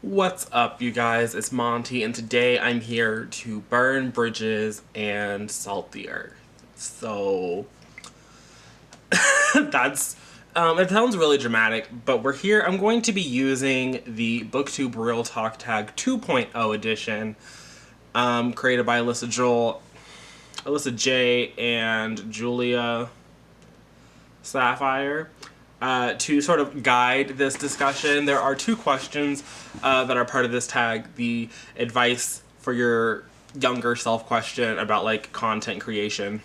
What's up, you guys? It's Monty, and today I'm here to burn bridges and salt the earth. So, that's, it sounds really dramatic, but we're here. I'm going to be using the Booktube Real Talk Tag 2.0 edition, created by Alyssa J, and Julia Sapphire. To sort of guide this discussion, there are two questions that are part of this tag. The advice for your younger self question about like content creation,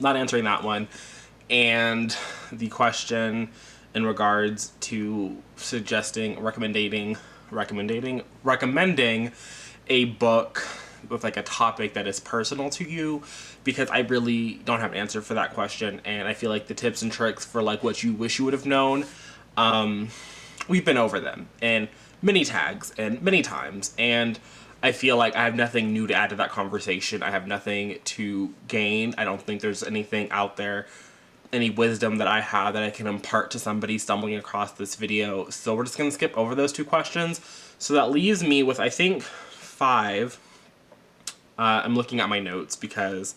not answering that one, and the question in regards to recommending a book with like a topic that is personal to you, because I really don't have an answer for that question, and I feel like the tips and tricks for like what you wish you would have known, we've been over them in many tags and many times, and I feel like I have nothing new to add to that conversation. I have nothing to gain. I don't think there's anything out there, any wisdom that I have that I can impart to somebody stumbling across this video. So we're just gonna skip over those two questions. So that leaves me with, I think, 5. I'm looking at my notes because,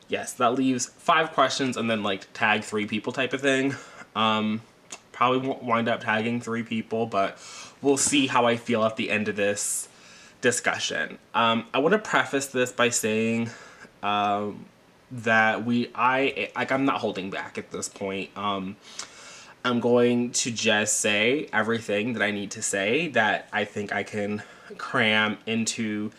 yes, that leaves 5 questions and then like tag 3 people type of thing. Probably won't wind up tagging 3 people, but we'll see how I feel at the end of this discussion. I want to preface this by saying that I'm not holding back at this point. I'm going to just say everything that I need to say that I think I can cram into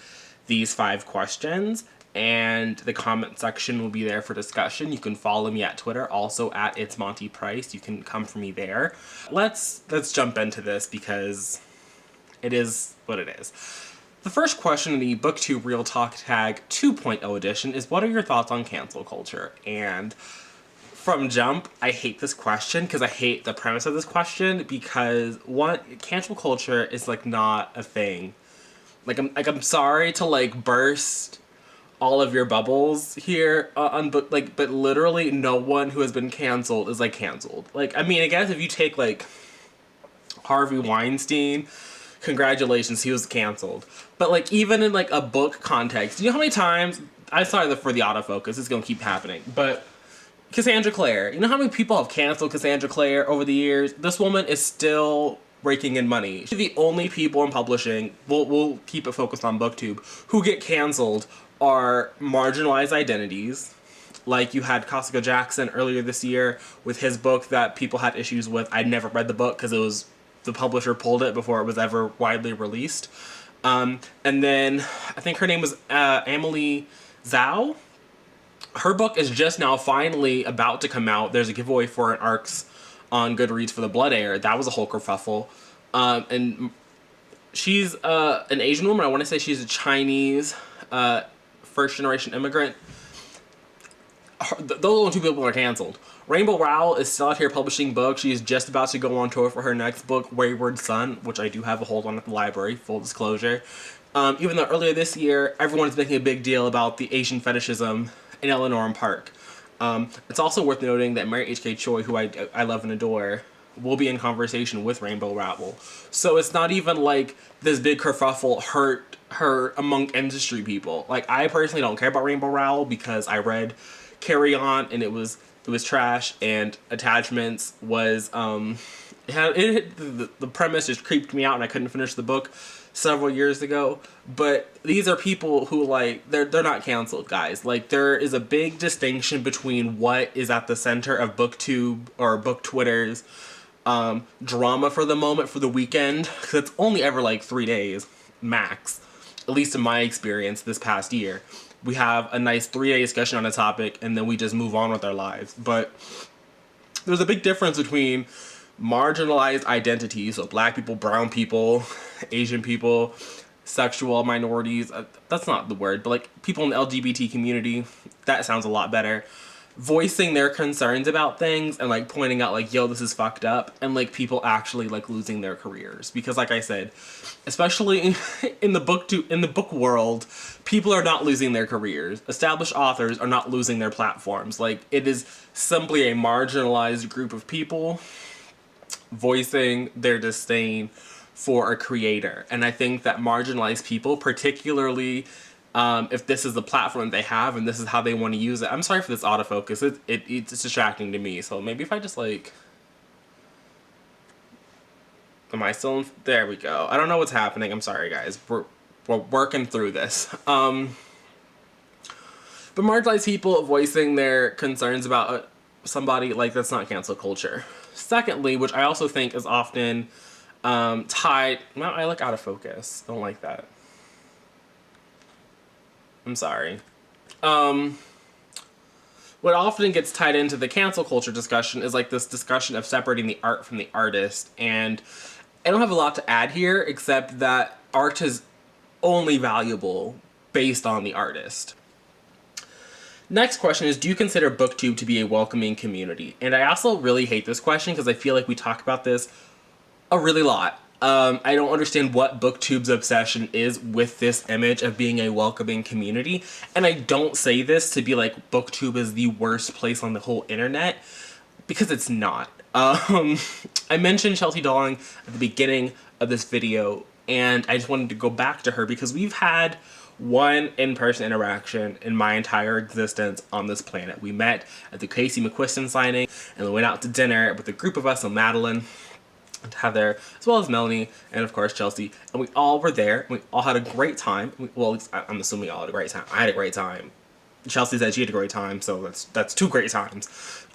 these 5 questions, and the comment section will be there for discussion. You can follow me at Twitter, also at It's Monty Price. You can come for me there. Let's jump into this because it is what it is. The first question in the Booktube Real Talk Tag 2.0 edition is, what are your thoughts on cancel culture? And from jump, I hate this question because I hate the premise of this question, because one, cancel culture is like not a thing. I'm sorry to like burst all of your bubbles here, but literally no one who has been canceled is like canceled. Like, I mean, I guess if you take like Harvey Weinstein, congratulations, he was canceled. But like even in like a book context, you know how many times, I'm sorry for the autofocus, it's gonna keep happening, but Cassandra Clare, you know how many people have canceled Cassandra Clare over the years? This woman is still raking in money. The only people in publishing, we'll keep it focused on Booktube, who get canceled are marginalized identities. Like you had Costco Jackson earlier this year with his book that people had issues with. I never read the book because the publisher pulled it before it was ever widely released. And then I think her name was Emily Zhao. Her book is just now finally about to come out. There's a giveaway for an ARCs on Goodreads for the Blood Heir. That was a whole kerfuffle. And she's an Asian woman. I want to say she's a Chinese first-generation immigrant. Those are the only 2 people that are canceled. Rainbow Rowell is still out here publishing books. She's just about to go on tour for her next book, Wayward Son, which I do have a hold on at the library, full disclosure. Even though earlier this year, everyone's making a big deal about the Asian fetishism in Eleanor and Park. It's also worth noting that Mary H.K. Choi, who I love and adore, will be in conversation with Rainbow Rowell. So it's not even like this big kerfuffle hurt her among industry people. Like, I personally don't care about Rainbow Rowell because I read Carry On and it was trash, and Attachments was the premise just creeped me out and I couldn't finish the book several years ago. But these are people who, like, they're not canceled, guys. Like, there is a big distinction between what is at the center of Booktube or Book Twitter's drama for the moment, for the weekend, because it's only ever like 3 days max, at least in my experience this past year. We have a nice 3-day discussion on a topic and then we just move on with our lives. But there's a big difference between marginalized identities, so black people, brown people, Asian people, sexual minorities, that's not the word, but like people in the LGBT community, that sounds a lot better, voicing their concerns about things and like pointing out like, yo, this is fucked up, and like people actually like losing their careers. Because like I said, especially in the book world, people are not losing their careers. Established authors are not losing their platforms. Like, it is simply a marginalized group of people voicing their disdain for a creator. And I think that marginalized people, particularly if this is the platform they have and this is how they want to use it. I'm sorry for this autofocus. It's distracting to me. So maybe if I just like... Am I still in? There we go. I don't know what's happening. I'm sorry, guys. We're working through this. But marginalized people voicing their concerns about somebody, like, that's not cancel culture. Secondly, which I also think is often tied... No, I look out of focus. Don't like that. I'm sorry. What often gets tied into the cancel culture discussion is like this discussion of separating the art from the artist. And I don't have a lot to add here, except that art is only valuable based on the artist. Next question is, do you consider Booktube to be a welcoming community? And I also really hate this question because I feel like we talk about this a really lot. I don't understand what Booktube's obsession is with this image of being a welcoming community. And I don't say this to be like Booktube is the worst place on the whole internet, because it's not. I mentioned Chelsea Dawling at the beginning of this video, and I just wanted to go back to her because we've had one in-person interaction in my entire existence on this planet. We met at the Casey McQuiston signing, and we went out to dinner with a group of us and Madeline, and Heather, as well as Melanie, and of course Chelsea, and we all were there, and we all had a great time. Well, at least I'm assuming we all had a great time. I had a great time. Chelsea said she had a great time, so that's two great times.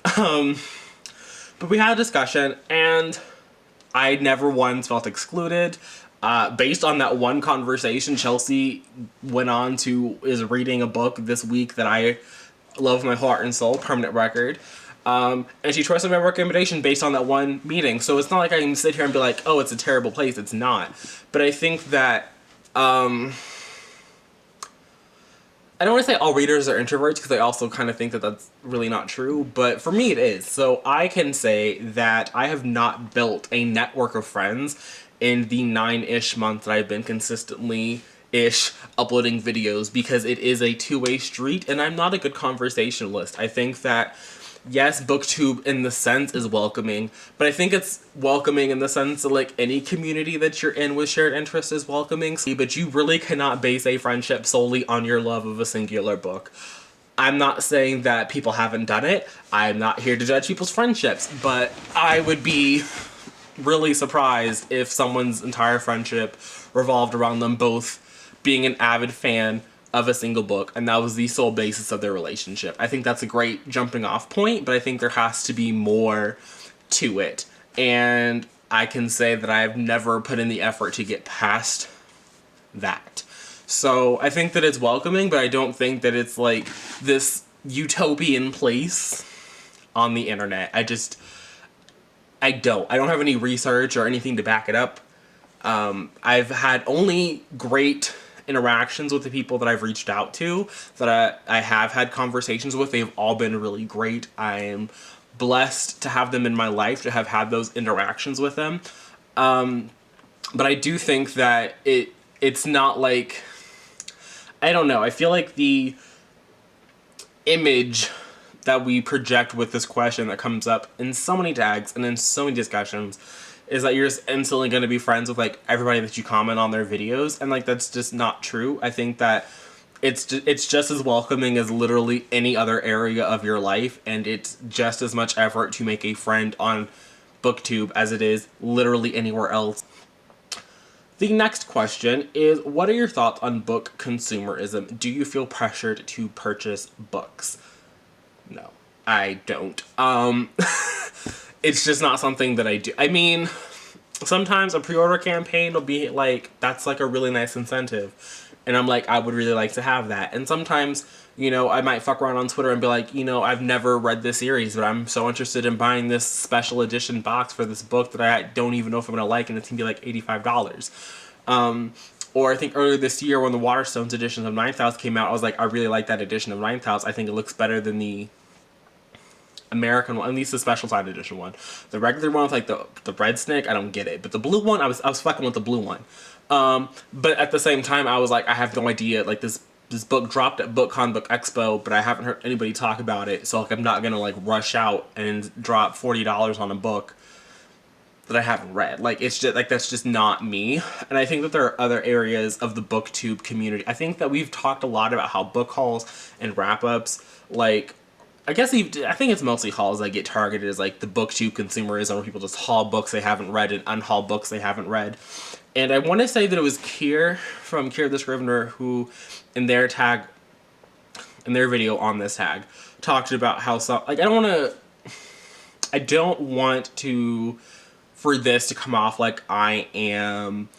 But we had a discussion, and I never once felt excluded. Based on that one conversation, Chelsea went on is reading a book this week that I love with my heart and soul, Permanent Record. And she trusted my recommendation based on that one meeting. So it's not like I can sit here and be like, oh, it's a terrible place. It's not. But I think that, I don't want to say all readers are introverts, because I also kind of think that that's really not true, but for me it is. So I can say that I have not built a network of friends in the 9-ish months that I've been consistently-ish uploading videos, because it is a two-way street, and I'm not a good conversationalist. I think that, yes, Booktube in the sense is welcoming, but I think it's welcoming in the sense that, like, any community that you're in with shared interests is welcoming, but you really cannot base a friendship solely on your love of a singular book. I'm not saying that people haven't done it. I'm not here to judge people's friendships, but I would be really surprised if someone's entire friendship revolved around them both being an avid fan of a single book, and that was the sole basis of their relationship. I think that's a great jumping off point, but I think there has to be more to it. And I can say that I've never put in the effort to get past that. So I think that it's welcoming, but I don't think that it's like this utopian place on the internet. I don't have any research or anything to back it up. I've had only great interactions with the people that I've reached out to, that I have had conversations with. They've all been really great. I am blessed to have them in my life, to have had those interactions with them. But I do think that it's not like, I don't know, I feel like the image that we project with this question that comes up in so many tags and in so many discussions is that you're just instantly going to be friends with, like, everybody that you comment on their videos, and, like, that's just not true. I think that it's just as welcoming as literally any other area of your life, and it's just as much effort to make a friend on Booktube as it is literally anywhere else. The next question is, what are your thoughts on book consumerism? Do you feel pressured to purchase books? No, I don't. It's just not something that I do. I mean, sometimes a pre-order campaign will be like, that's like a really nice incentive. And I'm like, I would really like to have that. And sometimes, you know, I might fuck around on Twitter and be like, you know, I've never read this series, but I'm so interested in buying this special edition box for this book that I don't even know if I'm going to like, and it's going to be like $85. Or I think earlier this year when the Waterstones edition of Ninth House came out, I was like, I really like that edition of Ninth House. I think it looks better than the American one, at least the special side edition one. The regular one with like the red snake, I don't get it. But the blue one, I was fucking with the blue one. But at the same time, I was like, I have no idea. Like this book dropped at BookCon Book Expo, but I haven't heard anybody talk about it. So like, I'm not gonna like rush out and drop $40 on a book that I haven't read. Like, it's just, like, that's just not me. And I think that there are other areas of the booktube community. I think that we've talked a lot about how book hauls and wrap-ups, like, I think it's mostly hauls that get targeted as, like, the booktube consumerism, where people just haul books they haven't read and unhaul books they haven't read. And I want to say that it was Kier from Kier the Scrivener who, in their video on this tag, talked about how some, like, I don't want for this to come off like I am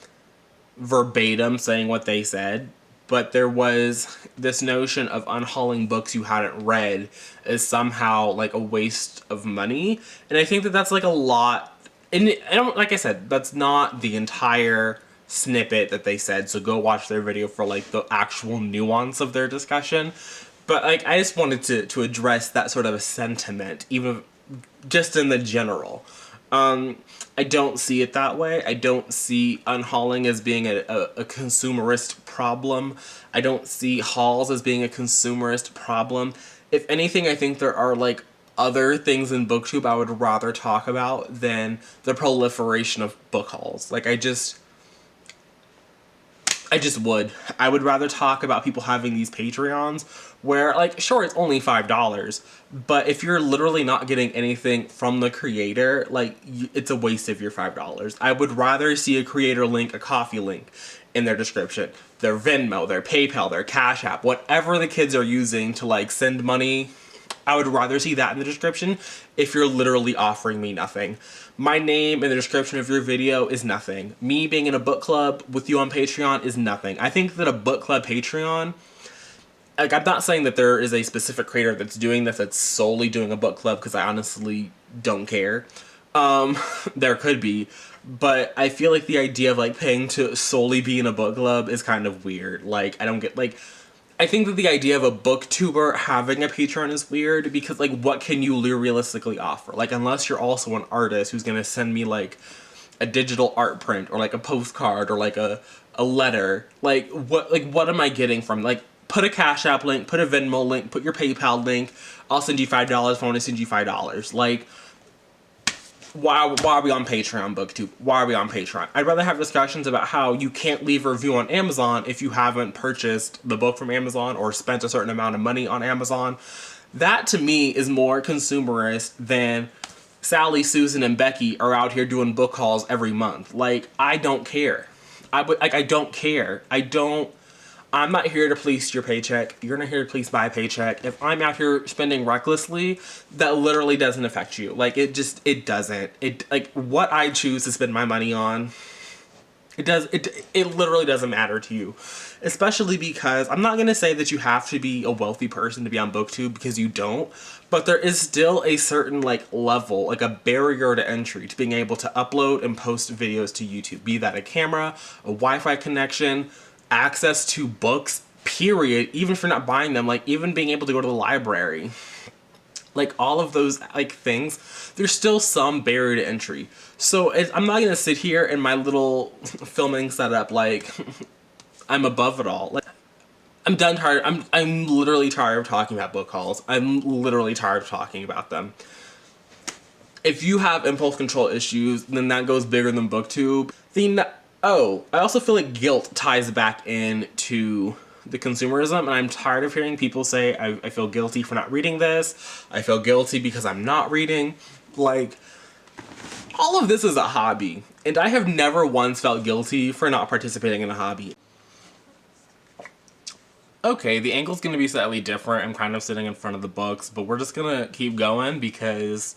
verbatim saying what they said, but there was this notion of unhauling books you hadn't read as somehow like a waste of money. And I think that that's like a lot. And like I said, that's not the entire snippet that they said, so go watch their video for like the actual nuance of their discussion. But like, I just wanted to address that sort of a sentiment, even just in the general. I don't see it that way. I don't see unhauling as being a consumerist problem. I don't see hauls as being a consumerist problem. If anything, I think there are like other things in Booktube I would rather talk about than the proliferation of book hauls. Like, I would rather talk about people having these Patreons where, like, sure, it's only $5, but if you're literally not getting anything from the creator, like, it's a waste of your $5. I would rather see a creator link, a coffee link in their description, their Venmo, their PayPal, their Cash App, whatever the kids are using to, like, send money. I would rather see that in the description if you're literally offering me nothing. My name in the description of your video is nothing. Me being in a book club with you on Patreon is nothing. I think that a book club Patreon, like, I'm not saying that there is a specific creator that's doing this, that's solely doing a book club, because I honestly don't care. There could be. But I feel like the idea of, like, paying to solely be in a book club is kind of weird. Like, I don't get, like, I think that the idea of a booktuber having a Patreon is weird because, like, what can you realistically offer? Like, unless you're also an artist who's gonna send me, like, a digital art print or, like, a postcard or, like, a letter. Like, what am I getting from, like, put a Cash App link, put a Venmo link, put your PayPal link, I'll send you $5 if I want to send you $5. Like, why are we on Patreon, Booktube? Why are we on Patreon? I'd rather have discussions about how you can't leave a review on Amazon if you haven't purchased the book from Amazon or spent a certain amount of money on Amazon. That, to me, is more consumerist than Sally, Susan, and Becky are out here doing book hauls every month. Like, I don't care. I don't care. I'm not here to police your paycheck. You're not here to police my paycheck. If I'm out here spending recklessly, that literally doesn't affect you. Like, it doesn't. Like, what I choose to spend my money on, it literally doesn't matter to you. Especially because, I'm not going to say that you have to be a wealthy person to be on Booktube, because you don't. But there is still a certain, like, level, like a barrier to entry to being able to upload and post videos to YouTube. Be that a camera, a Wi-Fi connection, access to books, period, even if you're not buying them, like, even being able to go to the library. Like, all of those, like, things, there's still some barrier to entry. So, I'm not gonna sit here in my little filming setup, like, I'm above it all. Like, I'm tired. I'm literally tired of talking about book hauls. I'm literally tired of talking about them. If you have impulse control issues, then that goes bigger than Booktube. I also feel like guilt ties back into the consumerism, and I'm tired of hearing people say, I feel guilty for not reading this, I feel guilty because I'm not reading. Like, all of this is a hobby, and I have never once felt guilty for not participating in a hobby. Okay, the angle's gonna be slightly different. I'm kind of sitting in front of the books, but we're just gonna keep going because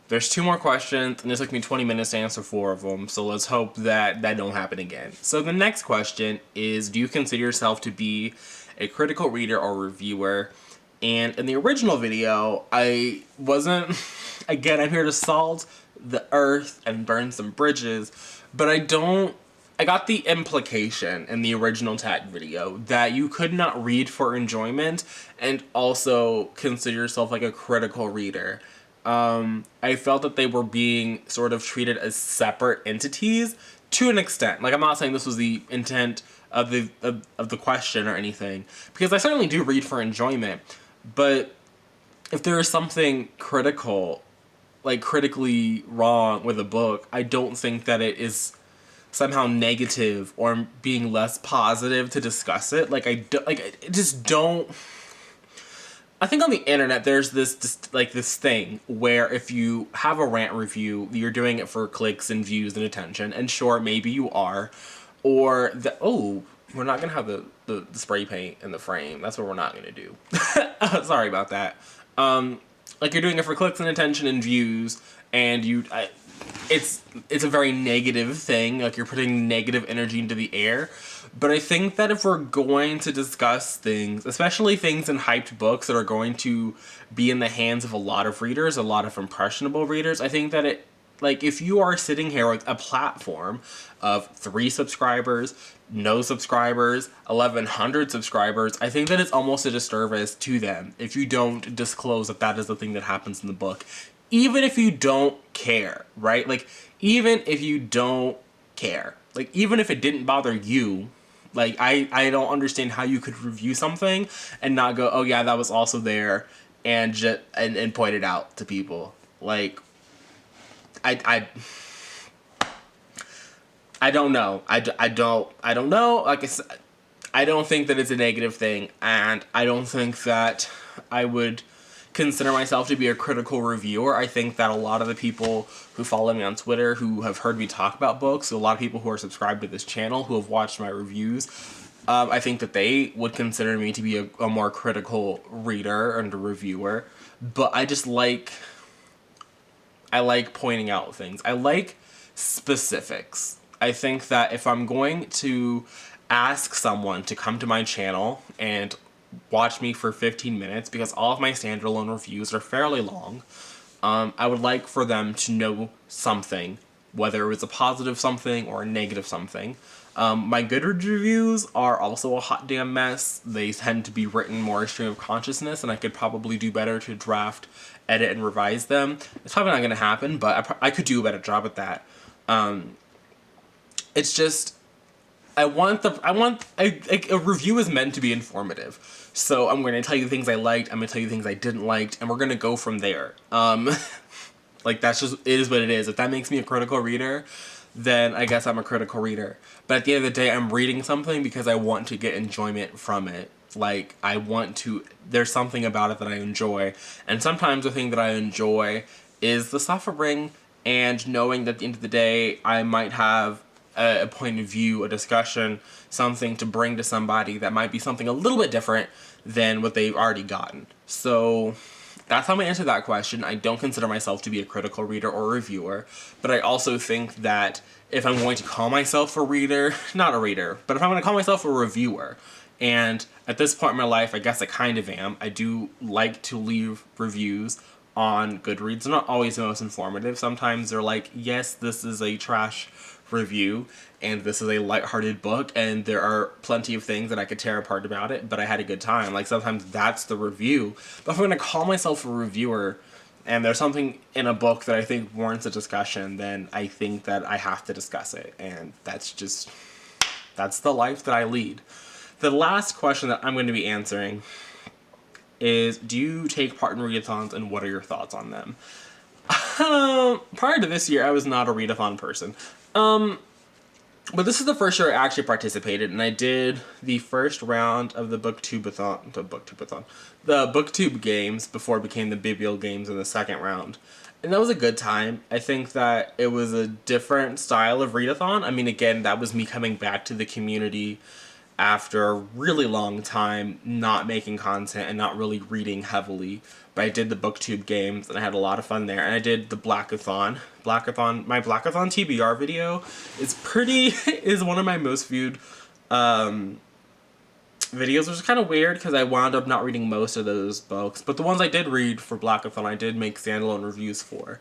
there's 2 more questions, and it took me 20 minutes to answer 4 of them, so let's hope that don't happen again. So the next question is, do you consider yourself to be a critical reader or reviewer? And in the original video, I wasn't, again, I'm here to salt the earth and burn some bridges, but I got the implication in the original tag video that you could not read for enjoyment and also consider yourself like a critical reader. I felt that they were being sort of treated as separate entities to an extent. Like, I'm not saying this was the intent of the question or anything, because I certainly do read for enjoyment, but if there is something critical like critically wrong with a book, I don't think that it is somehow negative or being less positive to discuss it. Like I just don't. I think on the internet there's this thing where if you have a rant review, you're doing it for clicks and views and attention, and sure, maybe you are, or we're not gonna have the spray paint in the frame. That's what we're not gonna do. Sorry about that. Like you're doing it for clicks and attention and views, and it's a very negative thing. Like you're putting negative energy into the air. But I think that if we're going to discuss things, especially things in hyped books that are going to be in the hands of a lot of readers, a lot of impressionable readers, I think that if you are sitting here with a platform of 3 subscribers, no subscribers, 1,100 subscribers, I think that it's almost a disservice to them if you don't disclose that that is the thing that happens in the book. Even if you don't care, right? Like, even if you don't care. Like, even if it didn't bother you, like, I don't understand how you could review something and not go, oh yeah, that was also there, and and point it out to people. Like, I don't know. I don't know. Like I said, I don't think that it's a negative thing, and I don't think that I would consider myself to be a critical reviewer. I think that a lot of the people who follow me on Twitter, who have heard me talk about books, a lot of people who are subscribed to this channel, who have watched my reviews, I think that they would consider me to be a more critical reader and a reviewer. But I like pointing out things. I like specifics. I think that if I'm going to ask someone to come to my channel and watch me for 15 minutes, because all of my standalone reviews are fairly long, I would like for them to know something, whether it was a positive something or a negative something. My Goodreads reviews are also a hot damn mess. They tend to be written more stream of consciousness, and I could probably do better to draft, edit, and revise them. It's probably not going to happen, but I could do a better job at that. It's just, a review is meant to be informative. So I'm going to tell you things I liked, I'm going to tell you things I didn't like, and we're going to go from there. Like, that's just, it is what it is. If that makes me a critical reader, then I guess I'm a critical reader. But at the end of the day, I'm reading something because I want to get enjoyment from it. Like, there's something about it that I enjoy. And sometimes the thing that I enjoy is the suffering, and knowing that at the end of the day, I might have a point of view, a discussion, something to bring to somebody that might be something a little bit different than what they've already gotten. So that's how I'm going to answer that question. I don't consider myself to be a critical reader or reviewer, but I also think that if I'm going to call myself a reader, not a reader, but if I'm going to call myself a reviewer, and at this point in my life, I guess I kind of am, I do like to leave reviews on Goodreads. They're not always the most informative. Sometimes they're like, yes, this is a trash review, and this is a lighthearted book, and there are plenty of things that I could tear apart about it, but I had a good time. Like, sometimes that's the review. But if I'm going to call myself a reviewer, and there's something in a book that I think warrants a discussion, then I think that I have to discuss it, and that's the life that I lead. The last question that I'm going to be answering is, do you take part in readathons, and what are your thoughts on them? Prior to this year, I was not a readathon person. But this is the first year I actually participated, and I did the first round of the Booktube games before it became the Biblial games in the second round. And that was a good time. I think that it was a different style of readathon. I mean, again, that was me coming back to the community after a really long time not making content and not really reading heavily. But I did the Booktube games, and I had a lot of fun there. And I did the Blackathon. My Blackathon TBR video is one of my most viewed videos, which is kind of weird because I wound up not reading most of those books. But the ones I did read for Blackathon, I did make standalone reviews for.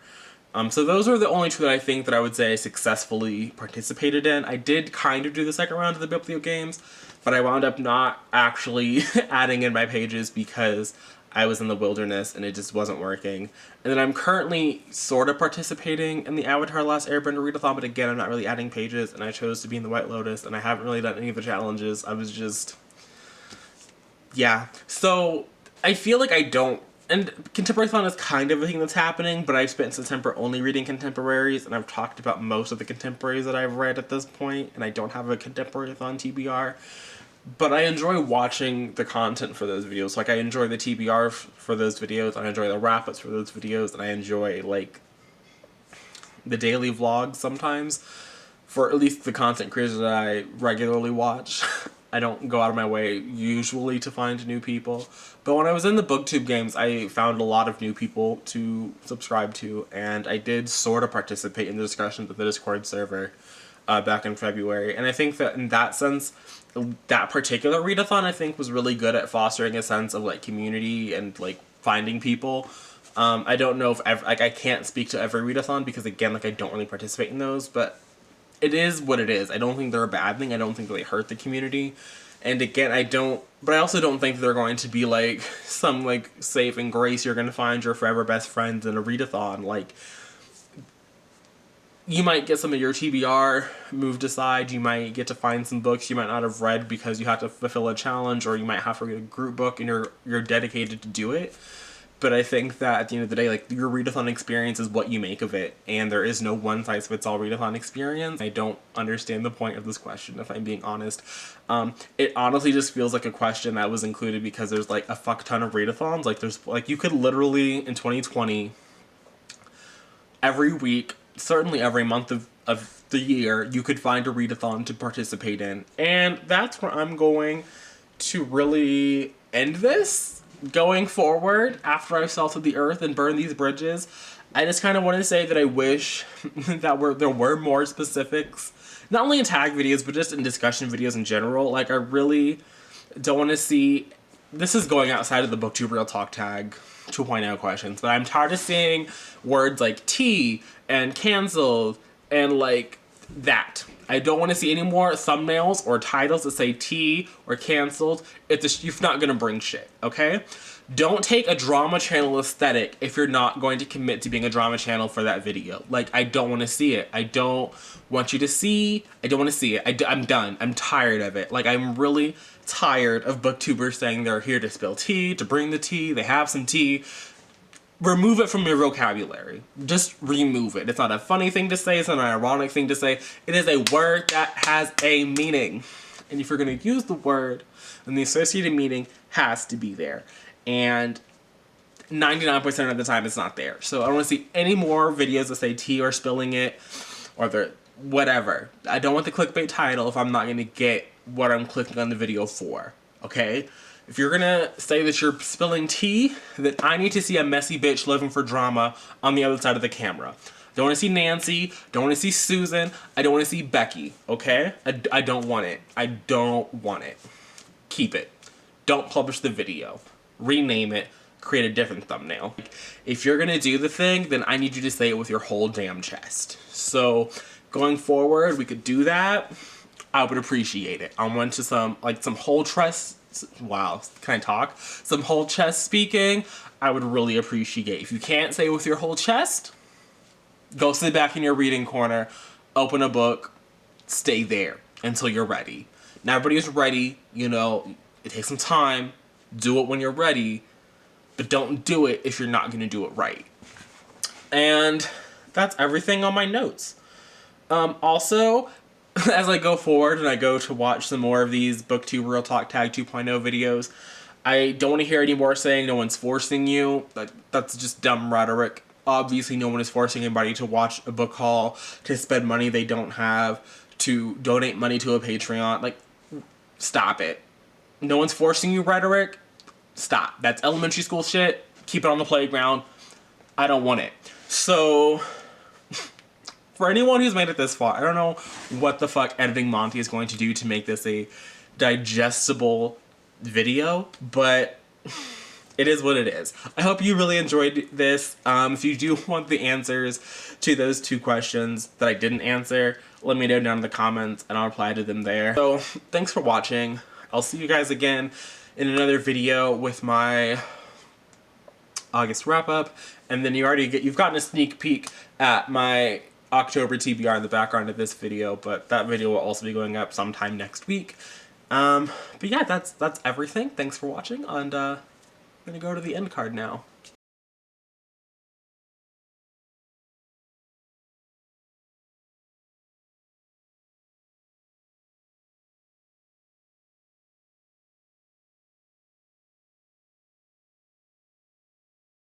So those are the only two that I think that I would say I successfully participated in. I did kind of do the second round of the Biblio games, but I wound up not actually adding in my pages because I was in the wilderness and it just wasn't working. And then I'm currently sort of participating in the Avatar Last Airbender readathon, but again, I'm not really adding pages, and I chose to be in the White Lotus, and I haven't really done any of the challenges. I was just... yeah. So I feel like I don't and Contemporary-thon is kind of a thing that's happening, but I've spent September only reading contemporaries, and I've talked about most of the contemporaries that I've read at this point, and I don't have a Contemporary-thon TBR. But I enjoy watching the content for those videos. Like, I enjoy the TBR for those videos, I enjoy the wrap-ups for those videos, and I enjoy, like, the daily vlogs sometimes, for at least the content creators that I regularly watch. I don't go out of my way usually to find new people. But when I was in the Booktube games, I found a lot of new people to subscribe to, and I did sort of participate in the discussions of the Discord server back in February. And I think that in that sense, that particular readathon, I think, was really good at fostering a sense of, like, community and, like, finding people. I don't know if, like, I can't speak to every readathon because, again, like, I don't really participate in those, but it is what it is. I don't think they're a bad thing. I don't think they hurt the community. And again, but I also don't think they're going to be, like, some, like, saving grace. You're going to find your forever best friends in a readathon. Like, you might get some of your TBR moved aside. You might get to find some books you might not have read because you have to fulfill a challenge, or you might have to read a group book and you're dedicated to do it. But I think that at the end of the day, like, your readathon experience is what you make of it, and there is no one-size-fits-all readathon experience. I don't understand the point of this question, if I'm being honest. It honestly just feels like a question that was included because there's, like, a fuck ton of readathons. Like, there's, like, you could literally, in 2020, every week, certainly every month of the year, you could find a readathon to participate in. And that's where I'm going to really end this. Going forward, after I've salted the earth and burned these bridges, I just kind of want to say that I wish that there were more specifics, not only in tag videos, but just in discussion videos in general. Like, I really don't want to see, this is going outside of the Booktube Real Talk Tag 2.0 questions, but I'm tired of seeing words like T and canceled and, like, that. I don't want to see any more thumbnails or titles that say T or canceled if you're not going to bring shit, okay? Don't take a drama channel aesthetic if you're not going to commit to being a drama channel for that video. Like, I don't want to see it. I don't want you to see. I don't want to see it. I'm done. I'm tired of it. Like, I'm really tired of booktubers saying they're here to spill tea, to bring the tea, they have some tea. Remove it from your vocabulary. Just remove it. It's not a funny thing to say. It's not an ironic thing to say. It is a word that has a meaning. And if you're going to use the word, then the associated meaning has to be there. And 99% of the time it's not there. So I don't want to see any more videos that say tea or spilling it or the whatever. I don't want the clickbait title if I'm not going to get what I'm clicking on the video for. Okay? If you're gonna say that you're spilling tea, then I need to see a messy bitch living for drama on the other side of the camera. Don't want to see Nancy. Don't want to see Susan. I don't want to see Becky, okay? I don't want it. I don't want it. Keep it. Don't publish the video. Rename it. Create a different thumbnail. If you're gonna do the thing, then I need you to say it with your whole damn chest. So, going forward, we could do that. I would appreciate it. I want to some whole trust. Wow, can I talk? Some whole chest speaking, I would really appreciate. If you can't say it with your whole chest, go sit back in your reading corner, open a book, stay there until you're ready. Now everybody is ready, you know, it takes some time, do it when you're ready, but don't do it if you're not going to do it right. And that's everything on my notes. Also, as I go forward and I go to watch some more of these Booktube Real Talk Tag 2.0 videos, I don't want to hear any more saying no one's forcing you. That's just dumb rhetoric. Obviously, no one is forcing anybody to watch a book haul, to spend money they don't have, to donate money to a Patreon. Like, stop it. No one's forcing you rhetoric. Stop. That's elementary school shit. Keep it on the playground. I don't want it. So, for anyone who's made it this far, I don't know what the fuck Editing Monty is going to do to make this a digestible video, but it is what it is. I hope you really enjoyed this. If you do want the answers to those 2 questions that I didn't answer, let me know down in the comments and I'll reply to them there. So, thanks for watching. I'll see you guys again in another video with my August wrap-up, and then you've gotten a sneak peek at my October TBR in the background of this video, but that video will also be going up sometime next week. But yeah, that's everything. Thanks for watching, and I'm gonna go to the end card now.